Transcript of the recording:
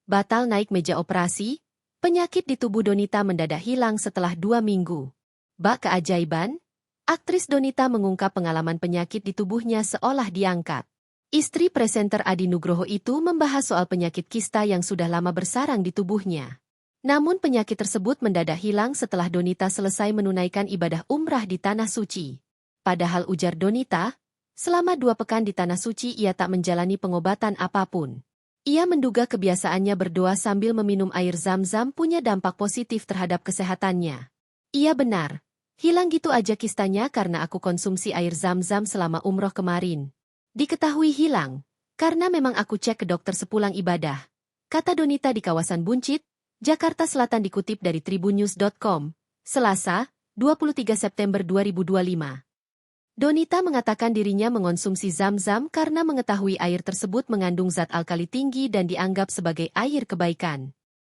batal naik meja operasi, penyakit di tubuh Donita mendadak hilang setelah 2 minggu. Bak keajaiban, aktris Donita mengungkap pengalaman penyakit di tubuhnya seolah diangkat. Istri presenter Adi Nugroho itu membahas soal penyakit kista yang sudah lama bersarang di tubuhnya. Namun penyakit tersebut mendadak hilang setelah Donita selesai menunaikan ibadah umrah di Tanah Suci. Padahal ujar Donita, selama 2 pekan di Tanah Suci ia tak menjalani pengobatan apapun. Ia menduga kebiasaannya berdoa sambil meminum air zam-zam punya dampak positif terhadap kesehatannya. Iya benar, hilang gitu aja kistanya karena aku konsumsi air zam-zam selama umroh kemarin. Diketahui hilang, karena memang aku cek ke dokter sepulang ibadah. Kata Donita di kawasan Buncit, Jakarta Selatan dikutip dari tribunnews.com, Selasa, 23 September 2025. Donita mengatakan dirinya mengonsumsi zam-zam karena mengetahui air tersebut mengandung zat alkali tinggi dan dianggap sebagai air kebaikan.